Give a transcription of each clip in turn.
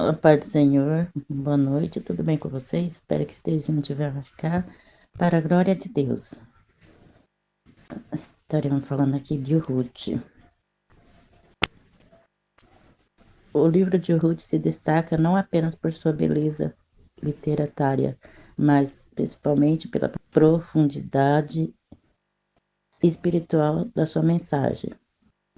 A paz do Senhor, boa noite, tudo bem com vocês? Espero que esteja onde tiver vai ficar, para a glória de Deus. Estaremos falando aqui de Ruth. O livro de Ruth se destaca não apenas por sua beleza literária, mas principalmente pela profundidade espiritual da sua mensagem,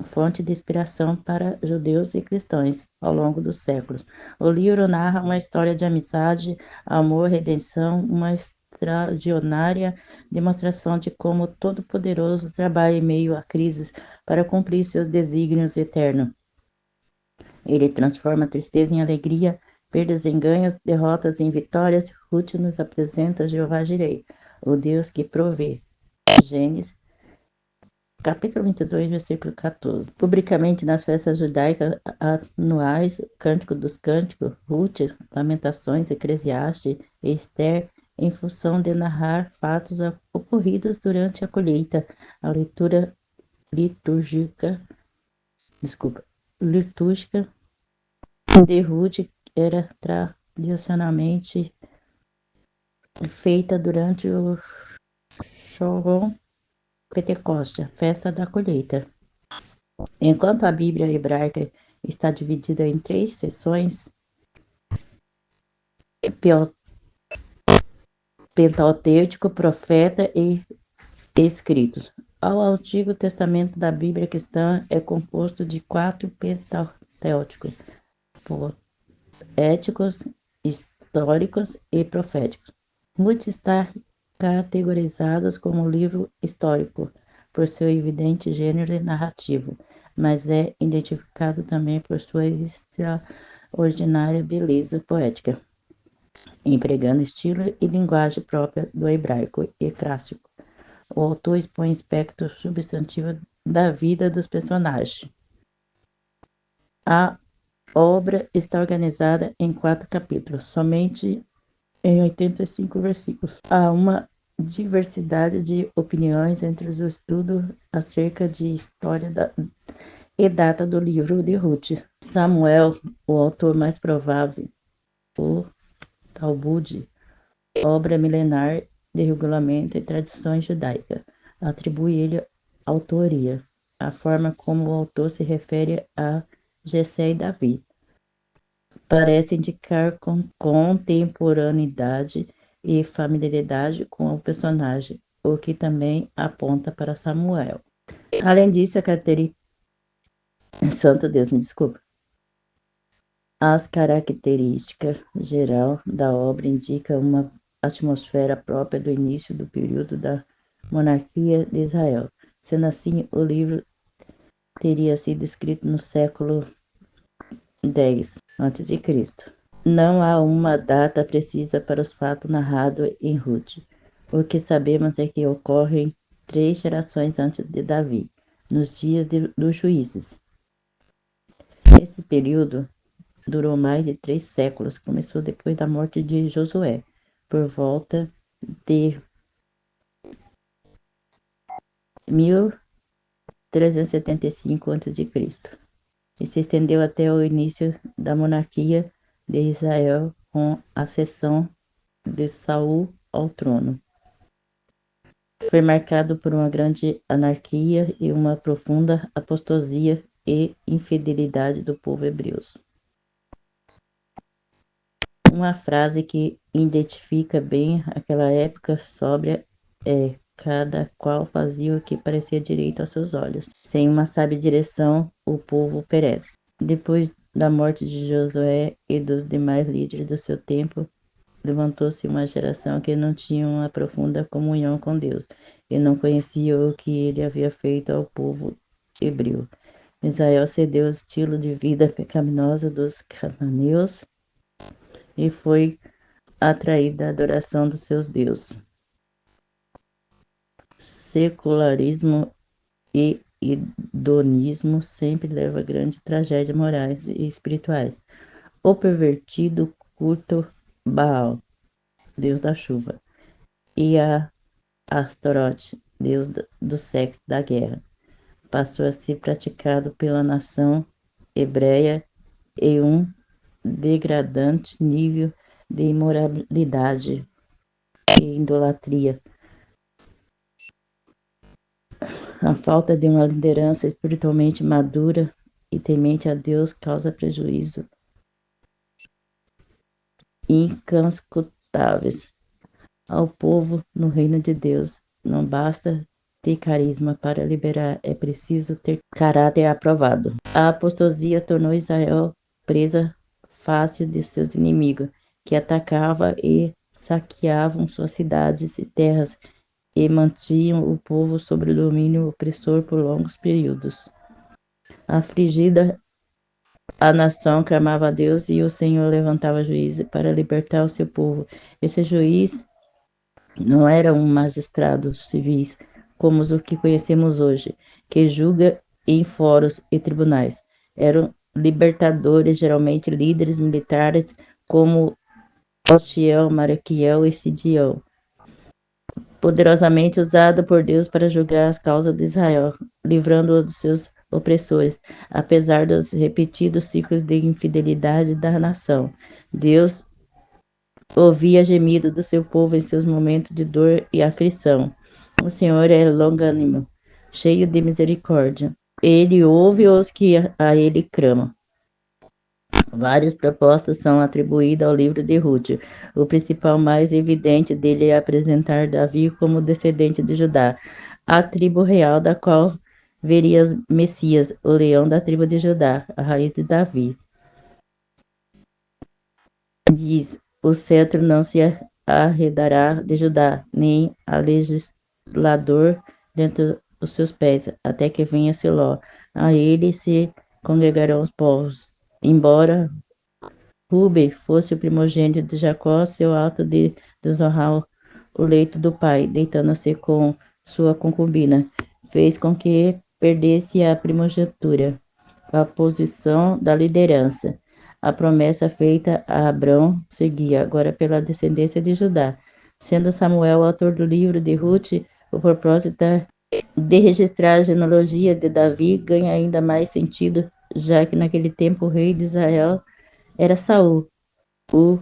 fonte de inspiração para judeus e cristãos ao longo dos séculos. O livro narra uma história de amizade, amor, redenção, uma extraordinária demonstração de como o Todo-Poderoso trabalha em meio a crises para cumprir seus desígnios eternos. Ele transforma a tristeza em alegria, perdas em ganhos, derrotas em vitórias. Ruth nos apresenta Jeová Jireh, o Deus que provê. Gênesis capítulo 22, versículo 14. Publicamente nas festas judaicas anuais, Cântico dos Cânticos, Ruth, Lamentações, Eclesiastes e Esther, em função de narrar fatos ocorridos durante a colheita, a leitura litúrgica, litúrgica de Ruth era tradicionalmente feita durante o Shabbat Pentecoste, festa da colheita. Enquanto a Bíblia hebraica está dividida em três seções, Pentateuco, Profeta e Escritos. O Antigo Testamento da Bíblia cristã é composto de quatro Pentateucos: poéticos, históricos e proféticos. Muitos estão categorizados como livro histórico por seu evidente gênero narrativo, mas é identificado também por sua extraordinária beleza poética, empregando estilo e linguagem própria do hebraico e clássico. O autor expõe aspectos substantivos da vida dos personagens. A obra está organizada em 4 capítulos, somente em 85 versículos. Há uma diversidade de opiniões entre os estudos acerca de história e data do livro de Ruth. Samuel, o autor mais provável, o Talmud, obra milenar de regulamento e tradições judaicas, atribui-lhe autoria. A forma como o autor se refere a Jessé e Davi parece indicar contemporaneidade e familiaridade com o personagem, o que também aponta para Samuel. Além disso, Santo Deus, me desculpa. As características geral da obra indicam uma atmosfera própria do início do período da monarquia de Israel. Sendo assim, o livro teria sido escrito no século X a.C. Não há uma data precisa para os fatos narrados em Ruth. O que sabemos é que ocorrem 3 gerações antes de Davi, nos dias dos juízes. Esse período durou mais de 3 séculos, começou depois da morte de Josué, por volta de 1375 a.C., e se estendeu até o início da monarquia de Israel com a ascensão de Saul ao trono. Foi marcado por uma grande anarquia e uma profunda apostasia e infidelidade do povo hebreu. Uma frase que identifica bem aquela época sóbria é: cada qual fazia o que parecia direito aos seus olhos. Sem uma sábia direção, o povo perece. Depois da morte de Josué e dos demais líderes do seu tempo, levantou-se uma geração que não tinha uma profunda comunhão com Deus e não conhecia o que ele havia feito ao povo hebreu. Israel cedeu o estilo de vida pecaminosa dos cananeus e foi atraída à adoração dos seus deuses. Secularismo e hedonismo sempre leva a grandes tragédias morais e espirituais. O pervertido culto Baal, deus da chuva, e a Astarote, deus do sexo e da guerra, passou a ser praticado pela nação hebreia e um degradante nível de imoralidade e idolatria. A falta de uma liderança espiritualmente madura e temente a Deus causa prejuízo incascutáveis ao povo no reino de Deus. Não basta ter carisma para liberar, é preciso ter caráter aprovado. A apostasia tornou Israel presa fácil de seus inimigos, que atacavam e saqueavam suas cidades e terras e mantinham o povo sob o domínio opressor por longos períodos. Afligida, a nação clamava a Deus e o Senhor levantava juízes para libertar o seu povo. Esse juiz não era um magistrado civis como os que conhecemos hoje, que julga em fóruns e tribunais. Eram libertadores, geralmente líderes militares como Otiel, Maraquiel e Sidiel, poderosamente usado por Deus para julgar as causas de Israel, livrando-os dos seus opressores, apesar dos repetidos ciclos de infidelidade da nação. Deus ouvia gemido do seu povo em seus momentos de dor e aflição. O Senhor é longânimo, cheio de misericórdia. Ele ouve os que a ele clamam. Várias propostas são atribuídas ao livro de Ruth. O principal mais evidente dele é apresentar Davi como descendente de Judá, a tribo real da qual veria Messias, o leão da tribo de Judá, a raiz de Davi. Diz: o cetro não se arredará de Judá, nem a legislador dentro dos seus pés, até que venha Siló. A ele se congregarão os povos. Embora Ruben fosse o primogênito de Jacó, seu ato de desonrar o leito do pai, deitando-se com sua concubina, fez com que perdesse a primogenitura, a posição da liderança. A promessa feita a Abrão seguia agora pela descendência de Judá. Sendo Samuel o autor do livro de Ruth, o propósito de registrar a genealogia de Davi ganha ainda mais sentido, já que naquele tempo o rei de Israel era Saul, o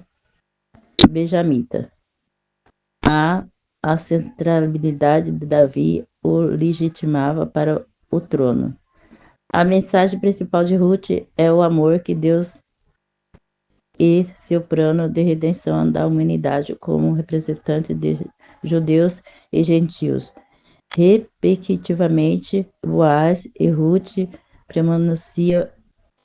benjamita. A centralidade de Davi o legitimava para o trono. A mensagem principal de Ruth é o amor que Deus e seu plano de redenção da humanidade como representante de judeus e gentios. Respectivamente, Boaz e Ruth permaneciam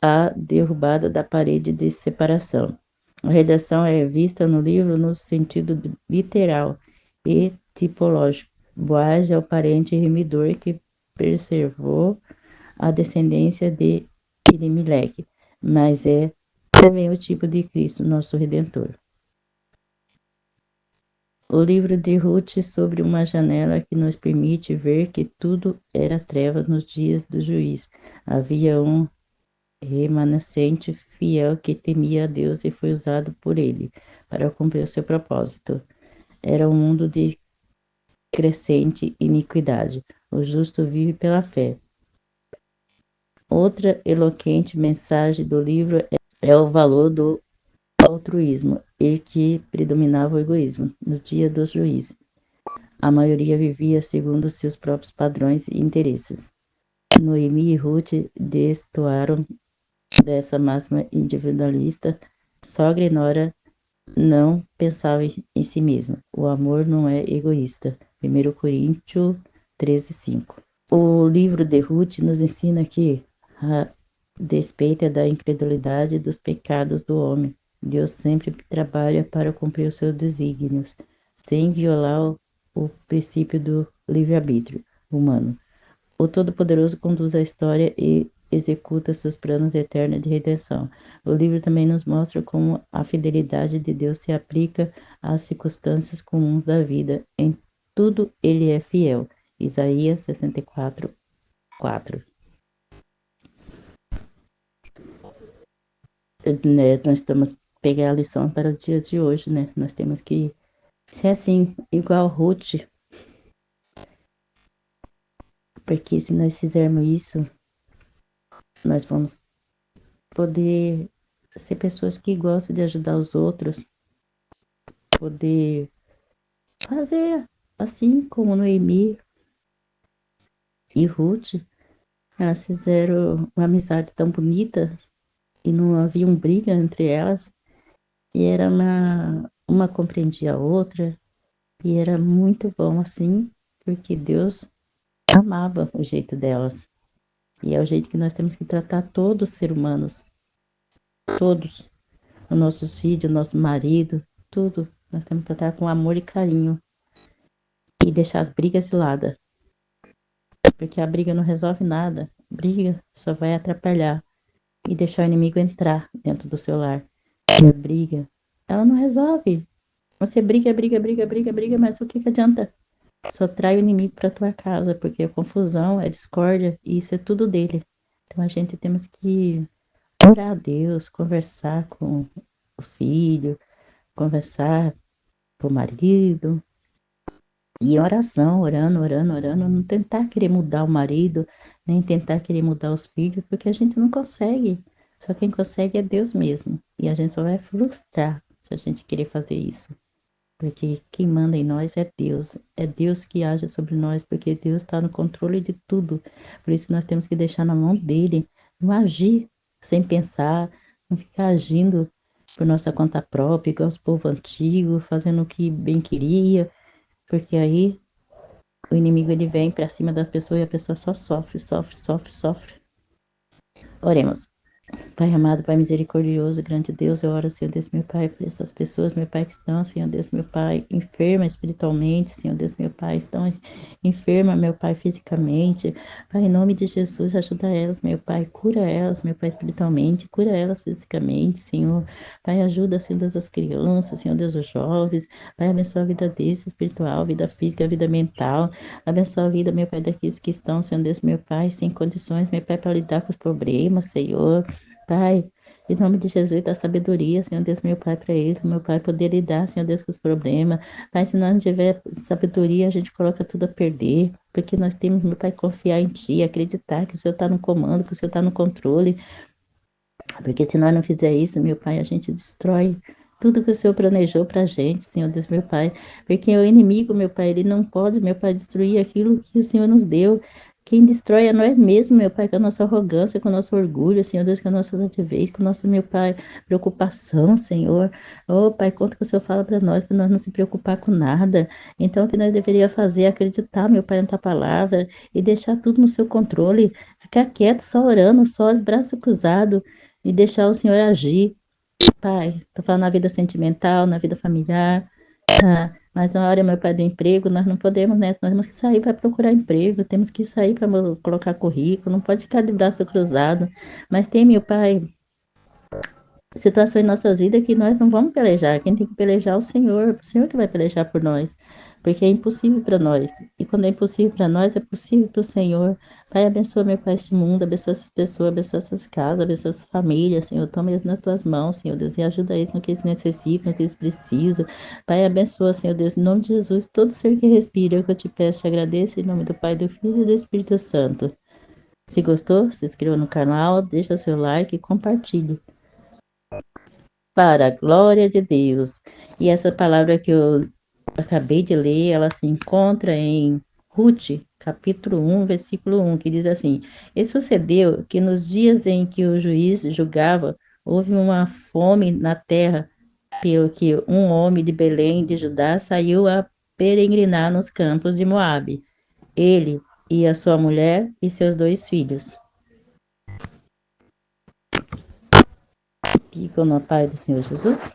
a derrubada da parede de separação. A redação é vista no livro no sentido literal e tipológico. Boaz é o parente remidor que preservou a descendência de Elimelec, mas é também o tipo de Cristo, nosso Redentor. O livro de Ruth sobre uma janela que nos permite ver que tudo era trevas nos dias do juiz. Havia um remanescente fiel que temia a Deus e foi usado por ele para cumprir o seu propósito. Era um mundo de crescente iniquidade. O justo vive pela fé. Outra eloquente mensagem do livro é o valor do altruísmo e que predominava o egoísmo. No dia dos juízes, a maioria vivia segundo seus próprios padrões e interesses. Noemi e Ruth destoaram dessa máxima individualista. Sogra e nora não pensavam em si mesma. O amor não é egoísta. 1 Coríntios 13:5. O livro de Ruth nos ensina que, a despeito da incredulidade e dos pecados do homem, Deus sempre trabalha para cumprir os seus desígnios, sem violar o princípio do livre-arbítrio humano. O Todo-Poderoso conduz a história e executa seus planos eternos de redenção. O livro também nos mostra como a fidelidade de Deus se aplica às circunstâncias comuns da vida. Em tudo ele é fiel. Isaías 64:4. Nós estamos pegar a lição para o dia de hoje, né? Nós temos que ser assim, igual Ruth, porque se nós fizermos isso, nós vamos poder ser pessoas que gostam de ajudar os outros, poder fazer assim como Noemi e Ruth, elas fizeram uma amizade tão bonita e não havia briga entre elas, e era uma compreendia a outra, e era muito bom assim, porque Deus amava o jeito delas. E é o jeito que nós temos que tratar todos os seres humanos, todos, os nossos filhos, nosso marido, tudo. Nós temos que tratar com amor e carinho e deixar as brigas de lado, porque a briga não resolve nada. Briga só vai atrapalhar e deixar o inimigo entrar dentro do seu lar. E a briga, ela não resolve. Você briga, briga, briga, briga, briga, mas o que que adianta? Só trai o inimigo para tua casa, porque é confusão, é discórdia e isso é tudo dele. Então a gente temos que orar a Deus, conversar com o filho, conversar com o marido, e em oração, orando, orando, orando, não tentar querer mudar o marido, nem tentar querer mudar os filhos, porque a gente não consegue. Só quem consegue é Deus mesmo. E a gente só vai frustrar se a gente querer fazer isso. Porque quem manda em nós é Deus. É Deus que age sobre nós, porque Deus está no controle de tudo. Por isso nós temos que deixar na mão dele, não agir sem pensar, não ficar agindo por nossa conta própria, igual os povos antigos, fazendo o que bem queria, porque aí o inimigo ele vem para cima da pessoa e a pessoa só sofre, sofre, sofre, sofre. Oremos. Pai amado, Pai misericordioso, grande Deus, eu oro, Senhor Deus, meu Pai, por essas pessoas, meu Pai, que estão, Senhor Deus, meu Pai, enfermas espiritualmente, Senhor Deus, meu Pai, estão enfermas, meu Pai, fisicamente. Pai, em nome de Jesus, ajuda elas, meu Pai, cura elas, meu Pai, espiritualmente, cura elas fisicamente, Senhor. Pai, ajuda, Senhor Deus, as crianças, Senhor Deus, os jovens. Pai, abençoa a vida deles, espiritual, vida física, vida mental. Abençoa a vida, meu Pai, daqueles que estão, Senhor Deus, meu Pai, sem condições, meu Pai, para lidar com os problemas, Senhor. Pai, em nome de Jesus, dá sabedoria, Senhor Deus, meu Pai, para eles, meu Pai, poder lidar, Senhor Deus, com os problemas. Pai, se nós não tiver sabedoria, a gente coloca tudo a perder, porque nós temos, meu Pai, confiar em Ti, acreditar que o Senhor está no comando, que o Senhor está no controle, porque se nós não fizer isso, meu Pai, a gente destrói tudo que o Senhor planejou para a gente, Senhor Deus, meu Pai. Porque o inimigo, meu Pai, ele não pode, meu Pai, destruir aquilo que o Senhor nos deu. Quem destrói é nós mesmos, meu Pai, com a nossa arrogância, com o nosso orgulho, Senhor Deus, com a nossa altivez, com a nossa, meu Pai, preocupação, Senhor. Oh, Pai, quanto que o Senhor fala para nós não se preocupar com nada. Então, o que nós deveríamos fazer é acreditar, meu Pai, na tua palavra e deixar tudo no seu controle. Ficar quieto, só orando, só os braços cruzados e deixar o Senhor agir. Pai, tô falando na vida sentimental, na vida familiar, tá? Mas na hora, meu pai, do emprego, nós não podemos, né? Nós temos que sair para procurar emprego, temos que sair para colocar currículo, não pode ficar de braço cruzado. Mas tem, meu pai, situações em nossas vidas que nós não vamos pelejar. Quem tem que pelejar é o Senhor que vai pelejar por nós, porque é impossível para nós. E quando é impossível para nós, é possível para o Senhor. Pai, abençoa, meu Pai, este mundo, abençoa essas pessoas, abençoa essas casas, abençoa essas famílias, Senhor. Toma eles nas tuas mãos, Senhor Deus, e ajuda eles no que eles necessitam, no que eles precisam. Pai, abençoa, Senhor Deus, em nome de Jesus, todo ser que respira, é o que eu te peço, te agradeço, em nome do Pai, do Filho e do Espírito Santo. Se gostou, se inscreva no canal, deixa seu like e compartilhe para a glória de Deus. E essa palavra que eu acabei de ler, ela se encontra em Ruth, capítulo 1, versículo 1, que diz assim: E sucedeu que nos dias em que o juiz julgava, houve uma fome na terra, pelo que um homem de Belém de Judá saiu a peregrinar nos campos de Moabe. Ele e a sua mulher e seus 2 filhos. Ficam na paz do Senhor Jesus.